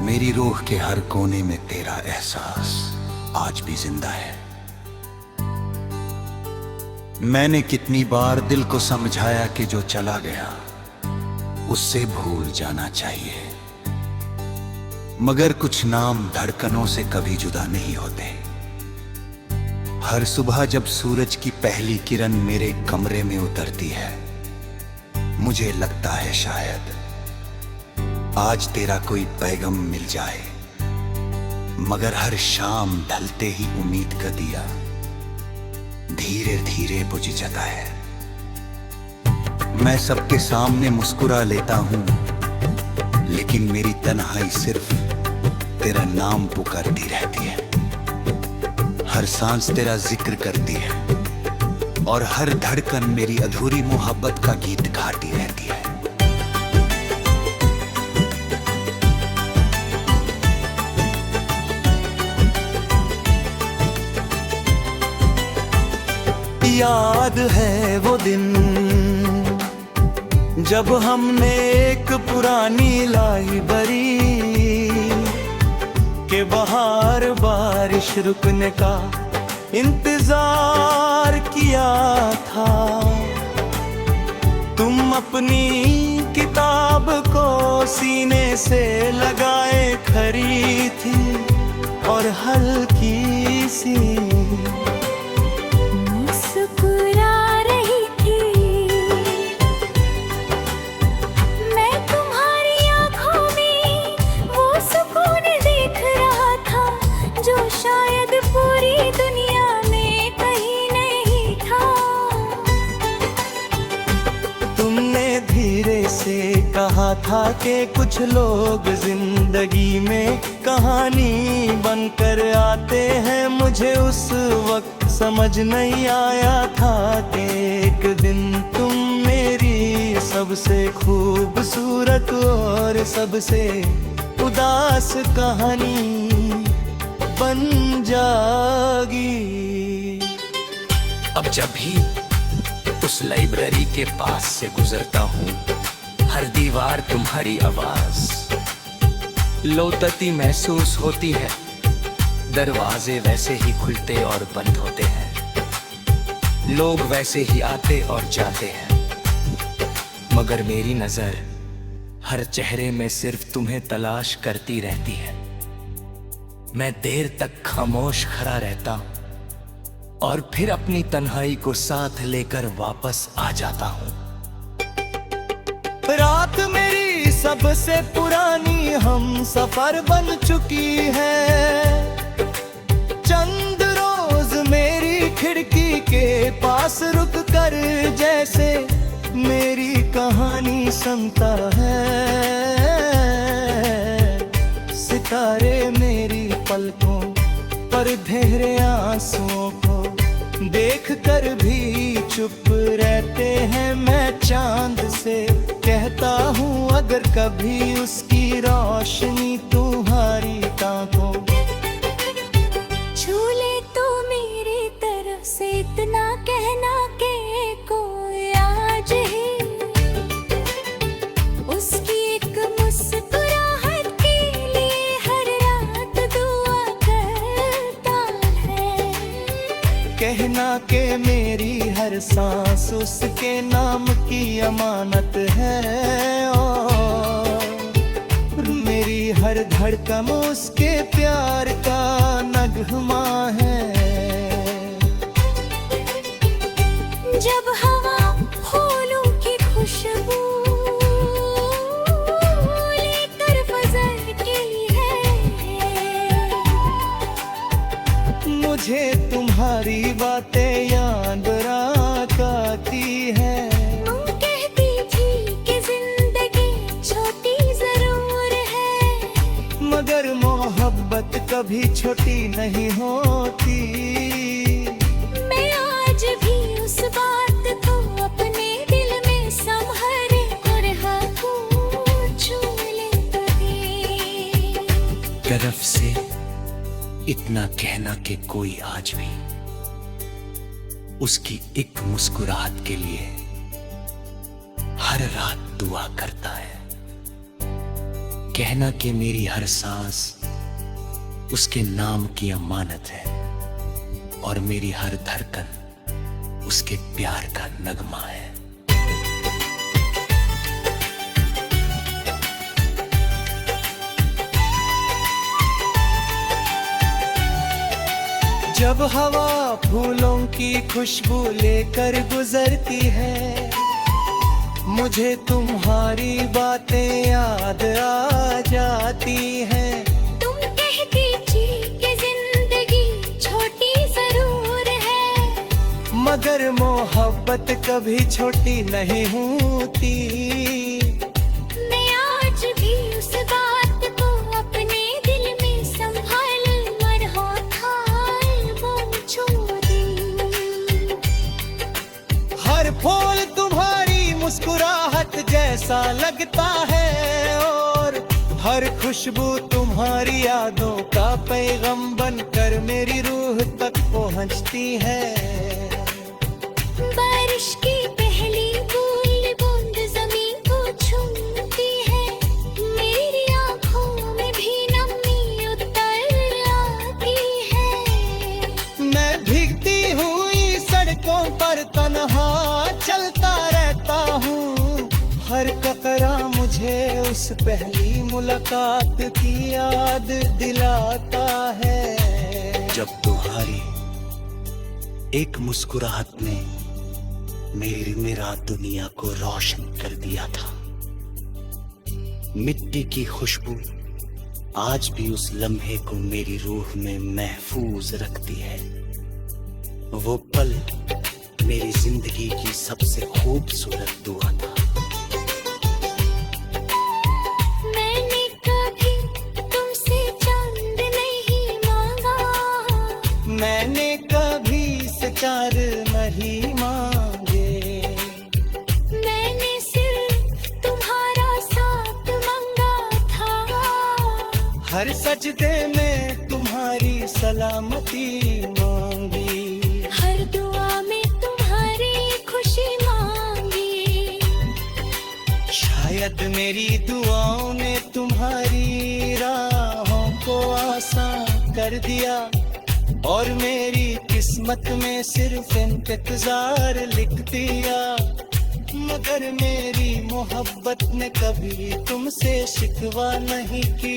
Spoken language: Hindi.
मेरी रूह के हर कोने में तेरा एहसास आज भी जिंदा है। मैंने कितनी बार दिल को समझाया कि जो चला गया उससे भूल जाना चाहिए, मगर कुछ नाम धड़कनों से कभी जुदा नहीं होते। हर सुबह जब सूरज की पहली किरण मेरे कमरे में उतरती है, मुझे लगता है शायद आज तेरा कोई पैगाम मिल जाए, मगर हर शाम ढलते ही उम्मीद का दिया धीरे धीरे बुझ जाता है। मैं सबके सामने मुस्कुरा लेता हूं, लेकिन मेरी तन्हाई सिर्फ तेरा नाम पुकारती रहती है। हर सांस तेरा जिक्र करती है और हर धड़कन मेरी अधूरी मोहब्बत का गीत गाती रहती है। याद है वो दिन जब हमने एक पुरानी लाइब्रेरी के बाहर बारिश रुकने का इंतजार किया था। तुम अपनी किताब को सीने से लगाए खड़ी थी और हल्की सी मुस्कुरा रही थी। मैं तुम्हारी आंखों में वो सुकून देख रहा था जो शायद पूरी दुनिया में कहीं नहीं था। तुमने धीरे से कहा था कि कुछ लोग जिंदगी में कहानी बनकर आते हैं। मुझे उस वक्त समझ नहीं आया था कि एक दिन तुम मेरी सबसे खूबसूरत और सबसे उदास कहानी बन जाएगी। अब जब भी उस लाइब्रेरी के पास से गुजरता हूँ, हर दीवार तुम्हारी आवाज लौटती महसूस होती है। दरवाजे वैसे ही खुलते और बंद होते हैं, लोग वैसे ही आते और जाते हैं, मगर मेरी नजर हर चेहरे में सिर्फ तुम्हें तलाश करती रहती है। मैं देर तक खामोश खड़ा रहता हूं और फिर अपनी तन्हाई को साथ लेकर वापस आ जाता हूं। रात मेरी सबसे पुरानी हम सफर बन चुकी है। चंद रोज मेरी खिड़की के पास रुक कर जैसे मेरी कहानी सुनता है। सितारे मेरी पलकों पर धीरे आंसुओं को देख कर भी चुप रहते हैं। मैं चांद से कहता हूँ अगर कभी उसकी रोशनी तुम्हारी टांगों छू ले तो मेरी तरफ से इतना कहना के कोई आज ही उसकी एक मुस्कुराहट के लिए हर रात दुआ करता है। कहना के मेरी हर सांस उसके नाम की अमानत है और मेरी हर धड़कन उसके प्यार का नगमा है। जब हवा फूलों की खुशबू लेकर फजर की है, मुझे तुम्हारी बातें याद आती है। तुम कहती थी कि जिंदगी छोटी जरूर है, मगर मोहब्बत कभी छोटी नहीं होती। मैं आज भी उस बात को अपने दिल में संभाले और हाथों छू ले तरफ से इतना कहना कि कोई आज भी उसकी एक मुस्कुराहट के लिए हर रात दुआ करता है। कहना कि मेरी हर सांस उसके नाम की अमानत है और मेरी हर धड़कन उसके प्यार का नगमा है। जब हवा फूलों की खुशबू लेकर गुजरती है, मुझे तुम्हारी बातें याद आ जाती हैं। तुम कहती थी कि जिंदगी छोटी जरूर है, मगर मोहब्बत कभी छोटी नहीं होती। मैं आज भी उस बात को अपने दिल में संभाल मर होता वो छोड़ी। हर फूल तुम्हारी मुस्कुराहट जैसा लगता है और हर खुशबू तुम्हारी यादों का पैगाम बनकर मेरी रूह तक पहुंचती है। बारिश की पहली बूंद बूंद जमीन को छूती है, मेरी आंखों में भी नमी उतर आती है। मैं भीगती हुई सड़कों पर तन्हा चलता रहता हूँ, हर कतरा मुझे उस पहली मुलाकात की याद दिलाता है। जब तुम्हारी एक मुस्कुराहट ने मेरा दुनिया को रोशन कर दिया था। मिट्टी की खुशबू आज भी उस लम्हे को मेरी रूह में महफूज रखती है। वो पल मेरी जिंदगी की सबसे खूबसूरत दुआ था। मैंने कभी तुमसे चांद नहीं मांगा, मैंने कभी से चार नहीं मांगे, मैंने सिर्फ तुम्हारा साथ मांगा था। हर सजदे में तुम्हारी सलामती मांगी, हर दुआ में तुम्हारी खुशी मांगी। शायद मेरी दुआओं ने तुम्हारी राहों को आसान कर दिया और मेरी किस्मत में सिर्फ इंतजार लिख दिया। मगर मेरी मोहब्बत ने कभी तुमसे शिकवा नहीं की।